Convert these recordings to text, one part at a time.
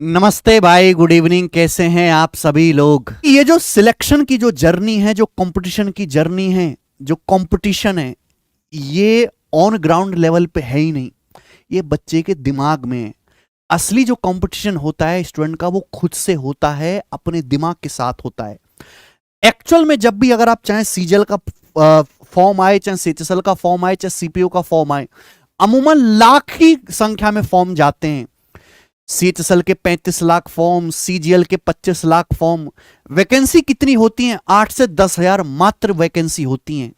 नमस्ते भाई, good evening. कैसे हैं आप सभी लोग। ये जो सिलेक्शन की जो जर्नी है, जो कंपटीशन की जर्नी है, जो कंपटीशन है, ये ऑन ग्राउंड लेवल पे है ही नहीं। ये बच्चे के दिमाग में है। असली जो कंपटीशन होता है स्टूडेंट का, वो खुद से होता है, अपने दिमाग के साथ होता है। एक्चुअल में जब भी अगर आप चाहे सीजीएल का फॉर्म आए, चाहे सीएचएसएल का फॉर्म आए, चाहे सीपीयू का फॉर्म आए, अमूमन लाख की संख्या में फॉर्म जाते हैं। सीएचएसएल के 35 लाख फॉर्म, सीजीएल के 25 लाख फॉर्म। वैकेंसी कितनी होती हैं? 8 से 10 हजार मात्र वैकेंसी होती हैं।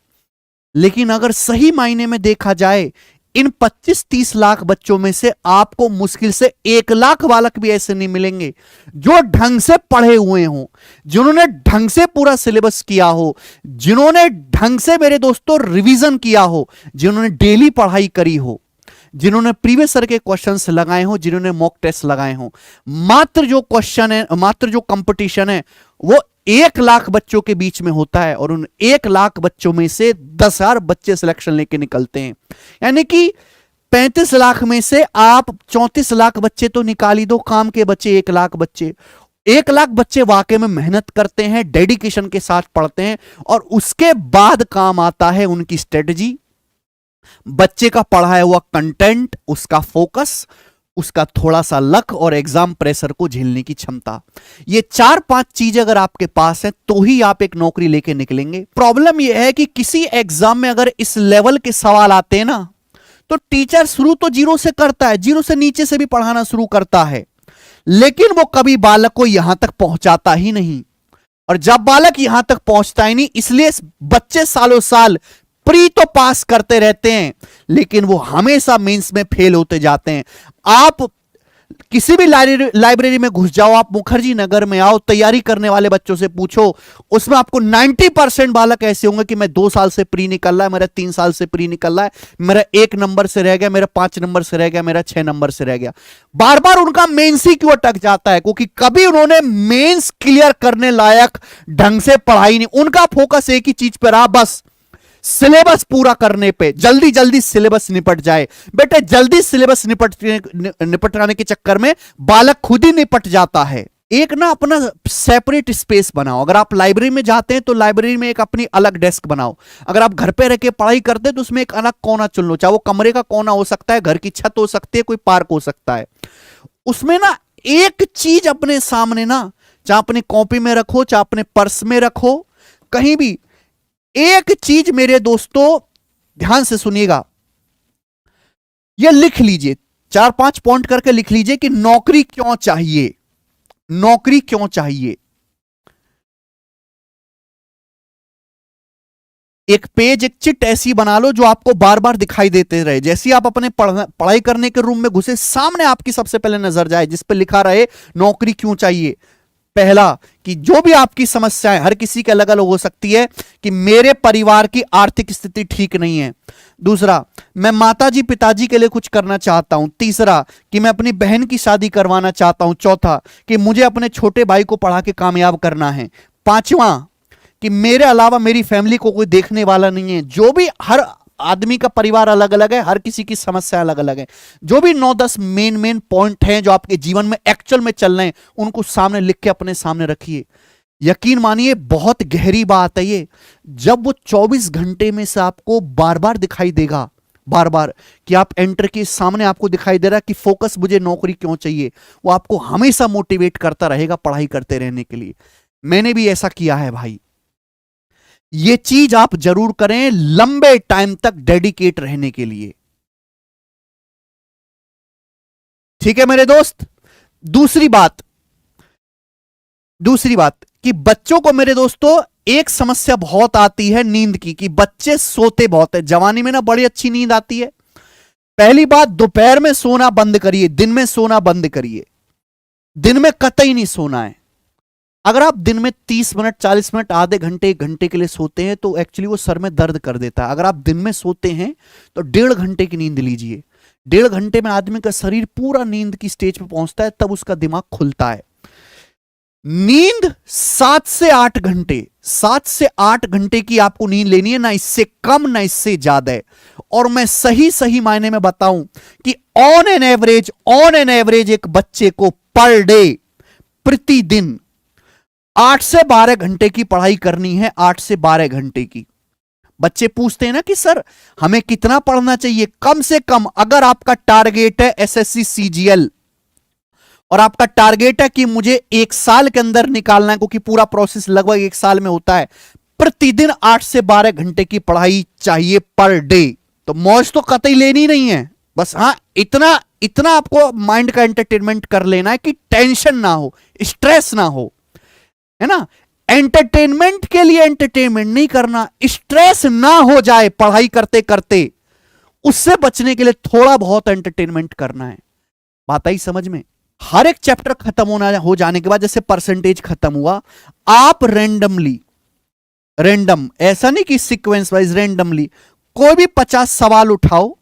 लेकिन अगर सही मायने में देखा जाए, इन 25-30 लाख बच्चों में से आपको मुश्किल से 1 लाख बालक भी ऐसे नहीं मिलेंगे जो ढंग से पढ़े हुए हों, जिन्होंने ढंग से पूरा सिलेबस किया हो, जिन्होंने ढंग से मेरे दोस्तों रिवीजन किया हो, जिन्होंने डेली पढ़ाई करी हो, जिन्होंने प्रीवियस ईयर के क्वेश्चंस लगाए हो, जिन्होंने मॉक टेस्ट लगाए हो। मात्र जो क्वेश्चन है, मात्र जो कंपटीशन है, वो 1 लाख बच्चों के बीच में होता है और उन 1 लाख बच्चों में से 10,000 बच्चे सिलेक्शन लेके निकलते हैं। यानी कि 35 लाख में से आप 34 लाख बच्चे तो निकाल ही दो, काम के बच्चे 1 लाख बच्चे। 1 लाख बच्चे वाकई में मेहनत करते हैं, डेडिकेशन के साथ पढ़ते हैं, और उसके बाद काम आता है उनकी स्ट्रेटजी, बच्चे का पढ़ाया हुआ कंटेंट, उसका फोकस, उसका थोड़ा सा लक और एग्जाम प्रेशर को झेलने की क्षमता। ये 4-5 चीजें अगर आपके पास है तो ही आप एक नौकरी लेके निकलेंगे। प्रॉब्लम यह है कि किसी एग्जाम में अगर इस लेवल के सवाल आते हैं ना, तो टीचर शुरू तो जीरो से करता है, जीरो से नीचे से भी पढ़ाना शुरू करता है, लेकिन वो कभी बालक को यहां तक पहुंचाता ही नहीं। और जब बालक यहां तक पहुंचता ही नहीं, इसलिए बच्चे सालों साल प्री तो पास करते रहते हैं, लेकिन वो हमेशा मेंस में फेल होते जाते हैं। आप किसी भी लाइब्रेरी में घुस जाओ, आप मुखर्जी नगर में आओ, तैयारी करने वाले बच्चों से पूछो, उसमें आपको 90% बालक ऐसे होंगे कि मैं 2 साल से प्री निकल रहा है, मेरा 3 साल से प्री निकल रहा है, मेरा 1 नंबर से रह गया, मेरा 5 नंबर से रह गया, मेरा 6 नंबर से रह गया। बार बार उनका मेंस ही क्यों अटक जाता है? क्योंकि कभी उन्होंने मेंस क्लियर करने लायक ढंग से पढ़ाई नहीं। उनका फोकस एक ही चीज पर रहा, बस सिलेबस पूरा करने पे, जल्दी जल्दी सिलेबस निपट जाए। बेटे जल्दी सिलेबस निपटाने के चक्कर में बालक खुद ही निपट जाता है। एक ना अपना सेपरेट स्पेस बनाओ। अगर आप लाइब्रेरी में जाते हैं तो लाइब्रेरी में एक अपनी अलग डेस्क बनाओ। अगर आप घर पे रह के पढ़ाई करते हैं तो उसमें एक अलग कोना चुन लो, चाहे वो कमरे का कोना हो सकता है, घर की छत हो सकती है, कोई पार्क हो सकता है। उसमें ना एक चीज अपने सामने ना, चाहे अपनी कॉपी में रखो, चाहे अपने पर्स में रखो, कहीं भी एक चीज मेरे दोस्तों ध्यान से सुनिएगा, यह लिख लीजिए, 4-5 पॉइंट करके लिख लीजिए कि नौकरी क्यों चाहिए, नौकरी क्यों चाहिए। एक पेज, एक चिट ऐसी बना लो जो आपको बार बार दिखाई देते रहे। जैसे आप अपने पढ़ाई करने के रूम में घुसे, सामने आपकी सबसे पहले नजर जाए जिस पर लिखा रहे नौकरी क्यों चाहिए। पहला, कि जो भी आपकी समस्याएं, हर किसी के अलग अलग हो सकती है, कि मेरे परिवार की आर्थिक स्थिति ठीक नहीं है। दूसरा, मैं माताजी पिताजी के लिए कुछ करना चाहता हूं। तीसरा, कि मैं अपनी बहन की शादी करवाना चाहता हूं। चौथा, कि मुझे अपने छोटे भाई को पढ़ा के कामयाब करना है। पांचवा, कि मेरे अलावा मेरी फैमिली को कोई देखने वाला नहीं है। जो भी, हर आदमी का परिवार अलग अलग है, हर किसी की समस्या अलग अलग है। जो भी 9-10 मेन पॉइंट हैं जो आपके जीवन में एक्चुअल में चल रहे हैं, उनको सामने लिख के अपने सामने रखिए। यकीन मानिए बहुत गहरी बात है ये। जब वो 24 घंटे में से आपको बार बार दिखाई देगा, बार बार, कि आप एंटर के सामने आपको दिखाई दे रहा है कि फोकस मुझे नौकरी क्यों चाहिए, वो आपको हमेशा मोटिवेट करता रहेगा पढ़ाई करते रहने के लिए। मैंने भी ऐसा किया है भाई। ये चीज आप जरूर करें लंबे टाइम तक डेडिकेट रहने के लिए। ठीक है मेरे दोस्त। दूसरी बात कि बच्चों को मेरे दोस्तों एक समस्या बहुत आती है नींद की, कि बच्चे सोते बहुत है। जवानी में ना बड़ी अच्छी नींद आती है। पहली बात, दोपहर में सोना बंद करिए, दिन में सोना बंद करिए। दिन में कतई नहीं सोना है। अगर आप दिन में 30 मिनट, 40 मिनट, आधे घंटे, 1 घंटे के लिए सोते हैं तो एक्चुअली वो सर में दर्द कर देता है। अगर आप दिन में सोते हैं तो 1.5 घंटे की नींद लीजिए। 1.5 घंटे में आदमी का शरीर पूरा नींद की स्टेज पे पहुंचता है, तब उसका दिमाग खुलता है। नींद 7 से 8 घंटे, 7 से 8 घंटे की आपको नींद लेनी है, ना इससे कम ना इससे ज्यादा है। और मैं सही मायने में बताऊं कि ऑन एन एवरेज एक बच्चे को पर डे, प्रतिदिन 8 से 12 घंटे की पढ़ाई करनी है, 8 से 12 घंटे की। बच्चे पूछते हैं ना कि सर हमें कितना पढ़ना चाहिए? कम से कम अगर आपका टारगेट है एसएससी सीजीएल और आपका टारगेट है कि मुझे 1 साल के अंदर निकालना है, क्योंकि पूरा प्रोसेस लगभग 1 साल में होता है, प्रतिदिन 8 से 12 घंटे की पढ़ाई चाहिए पर डे। तो मौज तो कतई लेनी नहीं है, बस हाँ इतना इतना आपको माइंड का एंटरटेनमेंट कर लेना है कि टेंशन ना हो, स्ट्रेस ना हो, है ना। एंटरटेनमेंट के लिए एंटरटेनमेंट नहीं करना, स्ट्रेस ना हो जाए पढ़ाई करते करते, उससे बचने के लिए थोड़ा बहुत एंटरटेनमेंट करना है। बात आई समझ में? हर एक चैप्टर खत्म हो जाने के बाद, जैसे परसेंटेज खत्म हुआ, आप रैंडम ऐसा नहीं कि सीक्वेंस वाइज, रैंडमली कोई भी 50 सवाल उठाओ,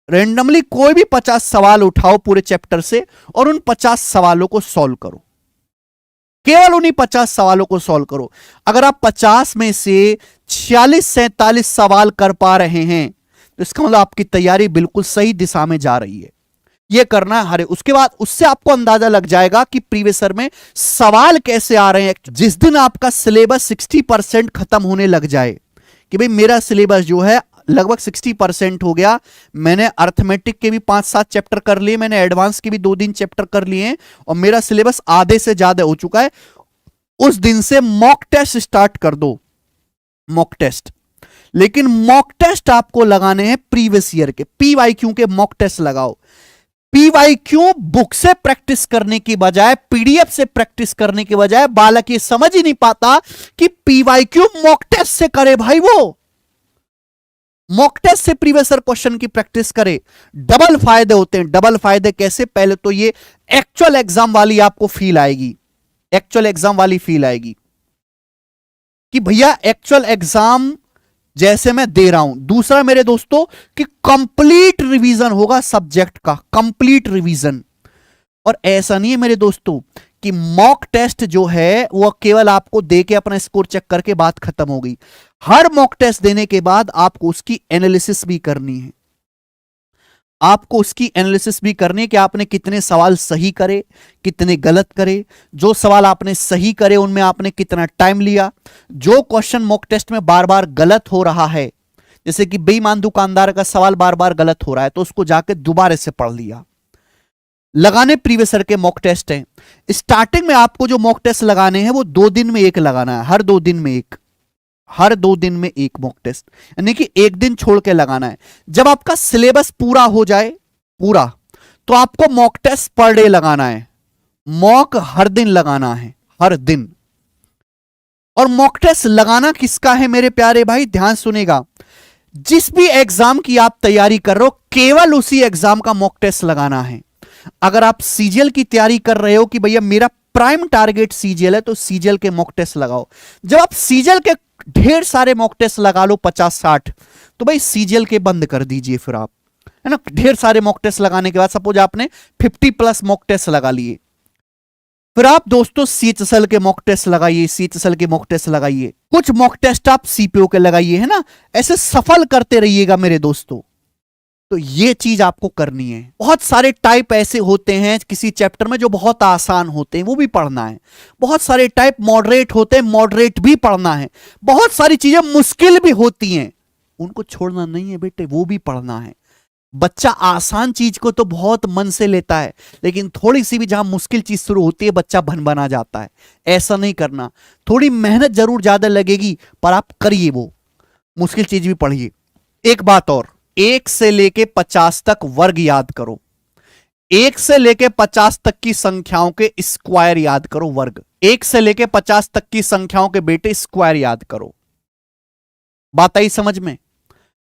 रैंडमली कोई भी 50 सवाल उठाओ पूरे चैप्टर से और उन 50 सवालों को सॉल्व करो। केवल उन्हीं 50 सवालों को सॉल्व करो। अगर आप 50 में से 46-47 सवाल कर पा रहे हैं तो इसका मतलब आपकी तैयारी बिल्कुल सही दिशा में जा रही है। यह करना है। उसके बाद उससे आपको अंदाजा लग जाएगा कि प्रीवियस ईयर में सवाल कैसे आ रहे हैं। जिस दिन आपका सिलेबस 60% खत्म होने लग जाए कि भाई मेरा सिलेबस जो है लगभग 60% हो गया, मैंने अर्थमेटिक के भी 5-7 चैप्टर कर लिए, मैंने एडवांस के भी 2-3 चैप्टर कर लिए और मेरा सिलेबस आधे से ज्यादा हो चुका है, उस दिन से मॉक टेस्ट स्टार्ट कर दो। मॉक टेस्ट, लेकिन मॉक टेस्ट आपको लगाने हैं प्रीवियस ईयर के, पीवाईक्यू के मॉक टेस्ट लगाओ। पीवाईक्यू बुक से प्रैक्टिस करने की बजाय, पीडीएफ से प्रैक्टिस करने की बजाय बालक ये समझ ही नहीं पाता कि पीवाईक्यू मॉक टेस्ट से करे। भाई वो मॉक टेस्ट से प्रीवियस ईयर क्वेश्चन की प्रैक्टिस करे, डबल फायदे होते हैं। डबल फायदे कैसे? पहले तो ये एक्चुअल एग्जाम वाली आपको फील आएगी, एक्चुअल एग्जाम वाली फील आएगी कि भैया एक्चुअल एग्जाम जैसे मैं दे रहा हूं। दूसरा मेरे दोस्तों कि कंप्लीट रिवीजन होगा सब्जेक्ट का, कंप्लीट रिवीजन। और ऐसा नहीं है मेरे दोस्तों कि मॉक टेस्ट जो है वो केवल आपको दे के अपना स्कोर चेक करके बात खत्म हो गई। हर मॉक टेस्ट देने के बाद आपको उसकी एनालिसिस भी करनी है, आपको उसकी एनालिसिस भी करनी है कि आपने कितने सवाल सही करे, कितने गलत करे, जो सवाल आपने सही करे उनमें आपने कितना टाइम लिया, जो क्वेश्चन मॉक टेस्ट में बार बार गलत हो रहा है, जैसे कि बेईमान दुकानदार का सवाल बार बार गलत हो रहा है तो उसको जाके दोबारा से पढ़ लिया। लगाने प्रीवियस ईयर के मॉक टेस्ट हैं। स्टार्टिंग में आपको जो मॉक टेस्ट लगाने हैं वो 2 दिन में एक लगाना है, हर 2 दिन में एक, हर 2 दिन में एक मॉक टेस्ट, यानी कि एक दिन छोड़ के लगाना है। जब आपका सिलेबस पूरा हो जाए पूरा, तो आपको मॉक टेस्ट पर डे लगाना है, मॉक हर दिन लगाना है, हर दिन। और मॉक टेस्ट लगाना किसका है मेरे प्यारे भाई? ध्यान सुनेगा, जिस भी एग्जाम की आप तैयारी कर रहे हो केवल उसी एग्जाम का मॉक टेस्ट लगाना है। अगर आप सीजीएल की तैयारी कर रहे हो कि भैया मेरा प्राइम टारगेट सीजीएल है, तो सीजीएल के मॉक टेस्ट लगाओ। जब आप सीजीएल के ढेर सारे मॉक टेस्ट लगा लो 50-60, तो भाई सीजीएल के बंद कर दीजिए फिर आप, है ना। ढेर सारे मॉक टेस्ट लगाने के बाद सपोज आपने 50+ मॉक टेस्ट लगा लिए, फिर आप दोस्तों सीएचएसएल के मॉक टेस्ट लगाइए, सीएचएसएल के मॉक टेस्ट लगाइए, कुछ मॉक टेस्ट आप सीपीओ के लगाइए, है ना। ऐसे सफल करते रहिएगा मेरे दोस्तों। तो ये चीज आपको करनी है। बहुत सारे टाइप ऐसे होते हैं किसी चैप्टर में जो बहुत आसान होते हैं, वो भी पढ़ना है। बहुत सारे टाइप मॉडरेट होते हैं, मॉडरेट भी पढ़ना है। बहुत सारी चीजें मुश्किल भी होती हैं, उनको छोड़ना नहीं है बेटे, वो भी पढ़ना है। बच्चा आसान चीज को तो बहुत मन से लेता है, लेकिन थोड़ी सी भी जहां मुश्किल चीज शुरू होती है बच्चा भन-बना जाता है। ऐसा नहीं करना। थोड़ी मेहनत जरूर ज्यादा लगेगी पर आप करिए, वो मुश्किल चीज भी पढ़िए। एक बात और, 1 से लेके 50 तक वर्ग याद करो। 1 से लेके 50 तक की संख्याओं के स्क्वायर याद करो, वर्ग। 1 से लेके 50 तक की संख्याओं के बेटे स्क्वायर याद करो। बात आई समझ में?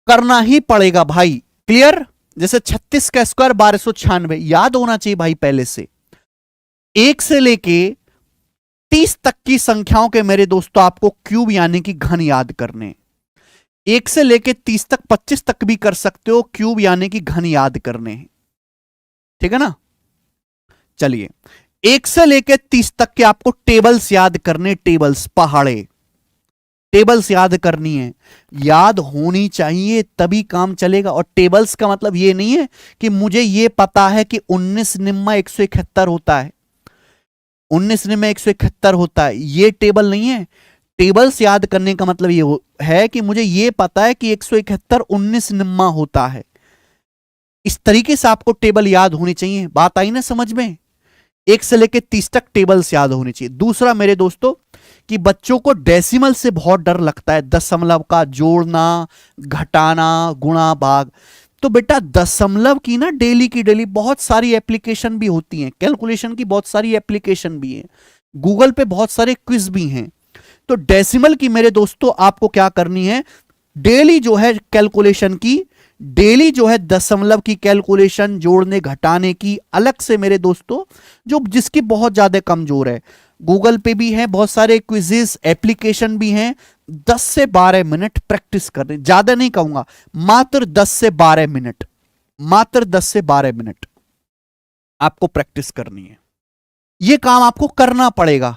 करना ही पड़ेगा भाई। क्लियर? जैसे 36 का स्क्वायर 1296 याद होना चाहिए भाई पहले से। 1 से लेके 30 तक की संख्याओं के मेरे दोस्तों आपको क्यूब यानी कि घन याद करने। 1 से लेके 30 तक, 25 तक भी कर सकते हो, क्यूब यानी कि घन याद करने हैं। ठीक है ना। चलिए 1 से लेके 30 तक के आपको टेबल्स याद करने, टेबल्स, पहाड़े, टेबल्स याद करनी है। याद होनी चाहिए तभी काम चलेगा। और टेबल्स का मतलब ये नहीं है कि मुझे ये पता है कि 19 निम्मा 171 होता है, 19 में 171 होता है, ये टेबल नहीं है। टेबल्स याद करने का मतलब ये है कि मुझे ये पता है कि 171 19 निम्मा होता है। इस तरीके से आपको टेबल याद होनी चाहिए। बात आई ना समझ में? 1 से लेके 30 तक टेबल्स याद होनी चाहिए। दूसरा मेरे दोस्तों कि बच्चों को डेसिमल से बहुत डर लगता है, दशमलव का जोड़ना, घटाना, गुणा, भाग। तो बेटा दशमलव की ना डेली की डेली बहुत सारी एप्लीकेशन भी होती हैं, कैलकुलेशन की बहुत सारी एप्लीकेशन भी हैं, गूगल पे बहुत सारे क्विज भी हैं। तो डेसिमल की मेरे दोस्तों आपको क्या करनी है, डेली जो है कैलकुलेशन की, डेली जो है दशमलव की कैलकुलेशन, जोड़ने घटाने की अलग से मेरे दोस्तों, जो जिसकी बहुत ज्यादा कमजोर है। गूगल पे भी है बहुत सारे क्विजेस, एप्लीकेशन भी हैं। 10 से 12 मिनट प्रैक्टिस करनी, ज्यादा नहीं कहूंगा, मात्र 10 से 12 मिनट, मात्र 10 से 12 मिनट आपको प्रैक्टिस करनी है। यह काम आपको करना पड़ेगा।